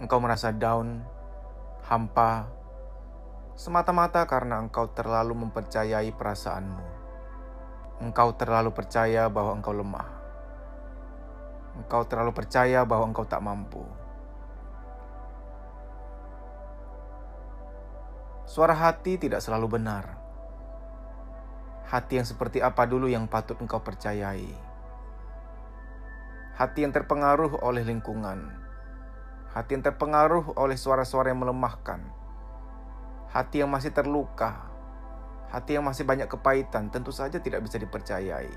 Engkau merasa down, hampa, semata-mata karena engkau terlalu mempercayai perasaanmu. Engkau terlalu percaya bahwa engkau lemah. Engkau terlalu percaya bahwa engkau tak mampu. Suara hati tidak selalu benar. Hati yang seperti apa dulu yang patut engkau percayai? Hati yang terpengaruh oleh lingkungan. Hati yang terpengaruh oleh suara-suara yang melemahkan. Hati yang masih terluka. Hati yang masih banyak kepahitan tentu saja tidak bisa dipercayai.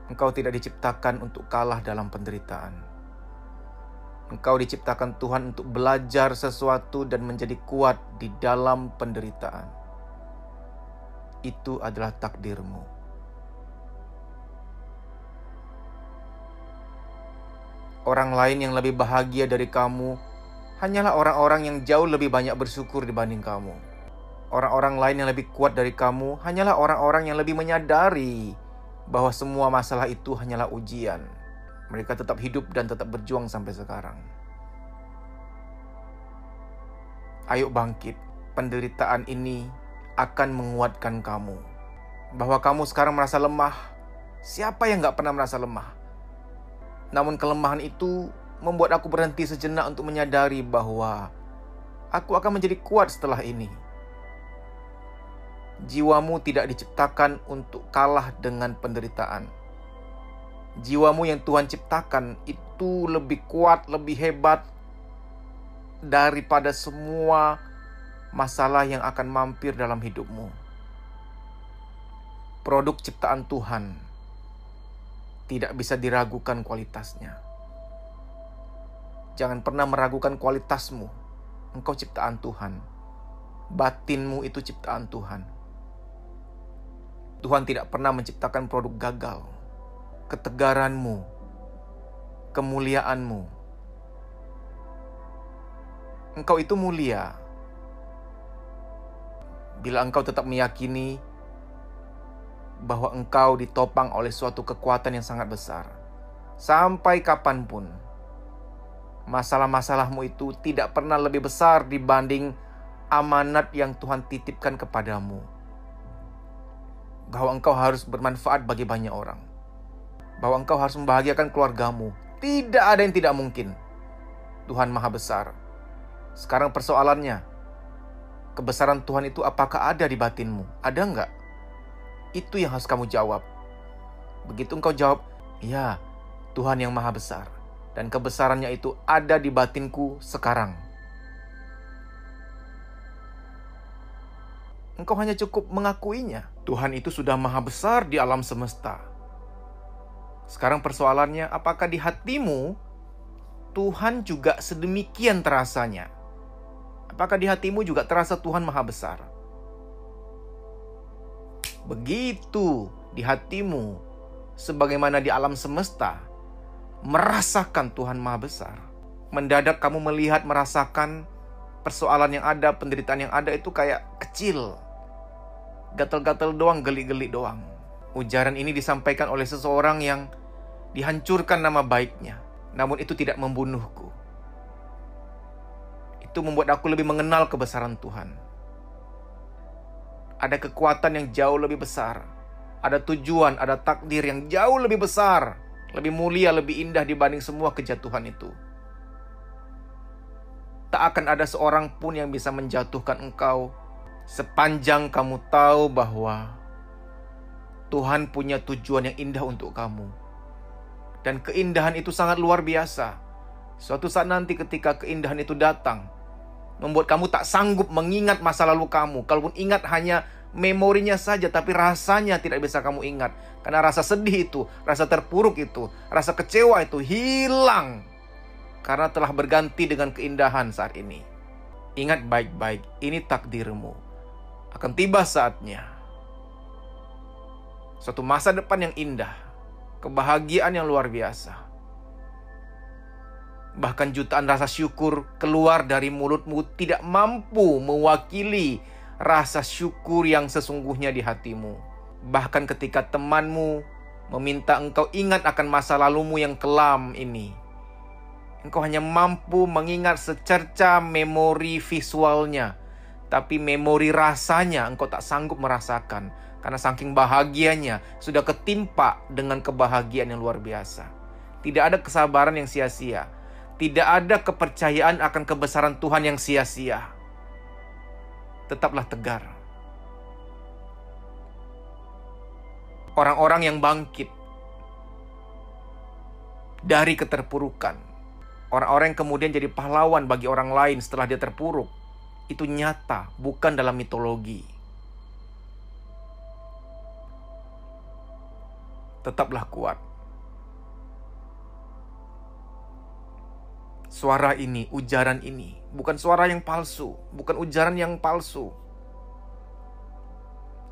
Engkau tidak diciptakan untuk kalah dalam penderitaan. Engkau diciptakan Tuhan untuk belajar sesuatu dan menjadi kuat di dalam penderitaan. Itu adalah takdirmu. Orang lain yang lebih bahagia dari kamu hanyalah orang-orang yang jauh lebih banyak bersyukur dibanding kamu. Orang-orang lain yang lebih kuat dari kamu hanyalah orang-orang yang lebih menyadari bahwa semua masalah itu hanyalah ujian. Mereka tetap hidup dan tetap berjuang sampai sekarang. Ayo bangkit, penderitaan ini akan menguatkan kamu. Bahwa kamu sekarang merasa lemah, siapa yang gak pernah merasa lemah? Namun kelemahan itu membuat aku berhenti sejenak untuk menyadari bahwa aku akan menjadi kuat setelah ini. Jiwamu tidak diciptakan untuk kalah dengan penderitaan. Jiwamu yang Tuhan ciptakan itu lebih kuat, lebih hebat daripada semua masalah yang akan mampir dalam hidupmu. Produk ciptaan Tuhan tidak bisa diragukan kualitasnya. Jangan pernah meragukan kualitasmu. Engkau ciptaan Tuhan. Batinmu itu ciptaan Tuhan. Tuhan tidak pernah menciptakan produk gagal. Ketegaranmu, kemuliaanmu. Engkau itu mulia. Bila engkau tetap meyakini bahwa engkau ditopang oleh suatu kekuatan yang sangat besar. Sampai kapanpun, masalah-masalahmu itu tidak pernah lebih besar dibanding amanat yang Tuhan titipkan kepadamu. Bahwa engkau harus bermanfaat bagi banyak orang. Bahwa engkau harus membahagiakan keluargamu. Tidak ada yang tidak mungkin. Tuhan Maha Besar. Sekarang persoalannya, kebesaran Tuhan itu apakah ada di batinmu? Ada enggak? Itu yang harus kamu jawab. Begitu engkau jawab, ya, Tuhan yang Maha Besar. Dan kebesarannya itu ada di batinku sekarang. Engkau hanya cukup mengakuinya. Tuhan itu sudah Maha Besar di alam semesta. Sekarang persoalannya, apakah di hatimu Tuhan juga sedemikian terasanya? Apakah di hatimu juga terasa Tuhan Maha Besar? Begitu di hatimu, sebagaimana di alam semesta, merasakan Tuhan Maha Besar. Mendadak kamu melihat, merasakan persoalan yang ada, penderitaan yang ada itu kayak kecil. Gatal-gatal doang, geli-geli doang. Ujaran ini disampaikan oleh seseorang yang dihancurkan nama baiknya. Namun itu tidak membunuhku. Itu membuat aku lebih mengenal kebesaran Tuhan. Ada kekuatan yang jauh lebih besar. Ada tujuan, ada takdir yang jauh lebih besar. Lebih mulia, lebih indah dibanding semua kejatuhan itu. Tak akan ada seorang pun yang bisa menjatuhkan engkau sepanjang kamu tahu bahwa Tuhan punya tujuan yang indah untuk kamu. Dan keindahan itu sangat luar biasa. Suatu saat nanti ketika keindahan itu datang, membuat kamu tak sanggup mengingat masa lalu kamu. Kalaupun ingat hanya memorinya saja, tapi rasanya tidak bisa kamu ingat. Karena rasa sedih itu, rasa terpuruk itu, rasa kecewa itu hilang. Karena telah berganti dengan keindahan saat ini. Ingat baik-baik, ini takdirmu. Akan tiba saatnya. Suatu masa depan yang indah. Kebahagiaan yang luar biasa. Bahkan jutaan rasa syukur keluar dari mulutmu tidak mampu mewakili rasa syukur yang sesungguhnya di hatimu. Bahkan ketika temanmu meminta engkau ingat akan masa lalumu yang kelam ini, Engkau hanya mampu mengingat secerca memori visualnya, tapi memori rasanya engkau tak sanggup merasakan. Karena saking bahagianya sudah ketimpa dengan kebahagiaan yang luar biasa. Tidak ada kesabaran yang sia-sia. Tidak ada kepercayaan akan kebesaran Tuhan yang sia-sia. Tetaplah tegar. Orang-orang yang bangkit dari keterpurukan, orang-orang yang kemudian jadi pahlawan bagi orang lain setelah dia terpuruk, itu nyata, bukan dalam mitologi. Tetaplah kuat. Suara ini, ujaran ini, bukan suara yang palsu, bukan ujaran yang palsu.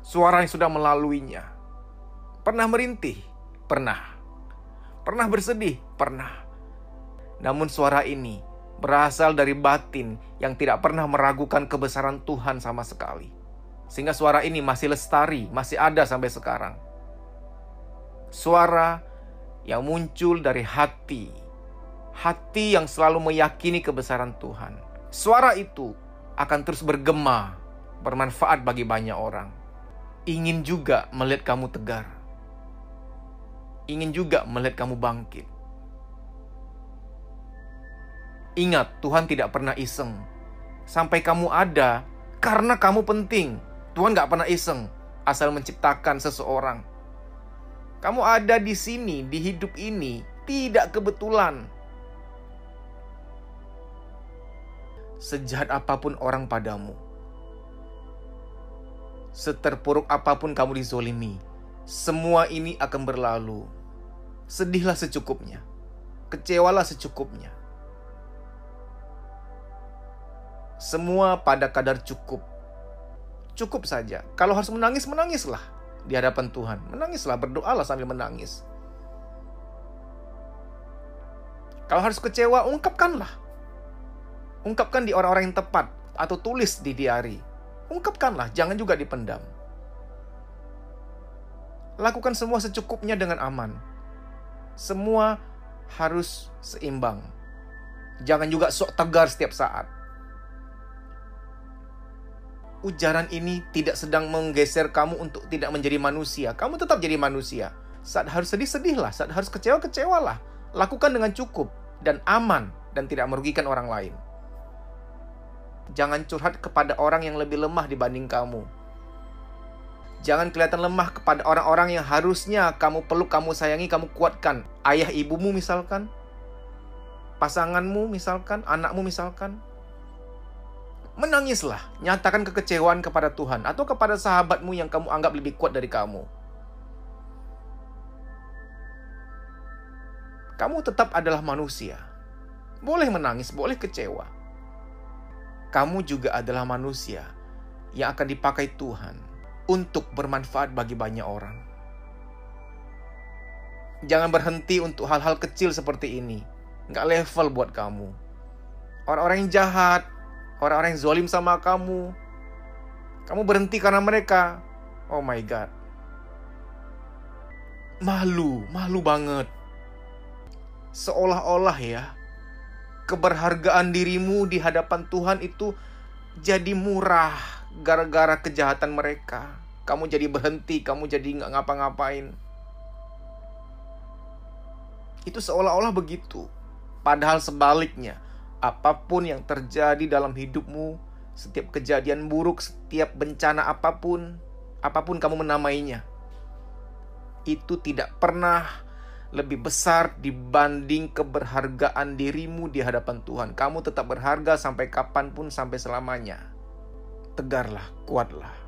Suara yang sudah melaluinya. Pernah merintih? Pernah. Pernah bersedih? Pernah. Namun suara ini berasal dari batin yang tidak pernah meragukan kebesaran Tuhan sama sekali. Sehingga suara ini masih lestari, masih ada sampai sekarang. Suara yang muncul dari hati. Hati yang selalu meyakini kebesaran Tuhan. Suara itu akan terus bergema, bermanfaat bagi banyak orang. Ingin juga melihat kamu tegar. Ingin juga melihat kamu bangkit. Ingat, Tuhan tidak pernah iseng. Sampai kamu ada, karena kamu penting. Tuhan gak pernah iseng asal menciptakan seseorang. Kamu ada di sini, di hidup ini, tidak kebetulan. Sejahat apapun orang padamu, seterpuruk apapun kamu dizolimi, semua ini akan berlalu. Sedihlah secukupnya, kecewalah secukupnya. Semua pada kadar cukup. Cukup saja. Kalau harus menangis, menangislah di hadapan Tuhan. Menangislah, berdoalah sambil menangis. Kalau harus kecewa, ungkapkanlah. Ungkapkan di orang-orang yang tepat, atau tulis di diari. Ungkapkanlah, jangan juga dipendam. Lakukan semua secukupnya dengan aman. Semua harus seimbang. Jangan juga sok tegar setiap saat. Ujaran ini tidak sedang menggeser kamu untuk tidak menjadi manusia. Kamu tetap jadi manusia. Saat harus sedih, sedihlah. Saat harus kecewa, kecewalah. Lakukan dengan cukup dan aman dan tidak merugikan orang lain. Jangan curhat kepada orang yang lebih lemah dibanding kamu. Jangan kelihatan lemah kepada orang-orang yang harusnya kamu peluk, kamu sayangi, kamu kuatkan. Ayah ibumu misalkan. Pasanganmu misalkan. Anakmu misalkan. Menangislah, nyatakan kekecewaan kepada Tuhan atau kepada sahabatmu yang kamu anggap lebih kuat dari kamu. Kamu tetap adalah manusia. Boleh menangis, boleh kecewa. Kamu juga adalah manusia yang akan dipakai Tuhan untuk bermanfaat bagi banyak orang. Jangan berhenti untuk hal-hal kecil seperti ini. Nggak level buat kamu. Orang-orang yang jahat, orang-orang yang zalim sama kamu, kamu berhenti karena mereka. Oh my God. Malu banget. Seolah-olah ya, keberhargaan dirimu di hadapan Tuhan itu jadi murah gara-gara kejahatan mereka. Kamu jadi berhenti, kamu jadi nggak ngapa-ngapain. Itu seolah-olah begitu. Padahal sebaliknya, apapun yang terjadi dalam hidupmu, setiap kejadian buruk, setiap bencana apapun kamu menamainya, itu tidak pernah lebih besar dibanding keberhargaan dirimu di hadapan Tuhan. Kamu tetap berharga sampai kapanpun, sampai selamanya. Tegarlah, kuatlah.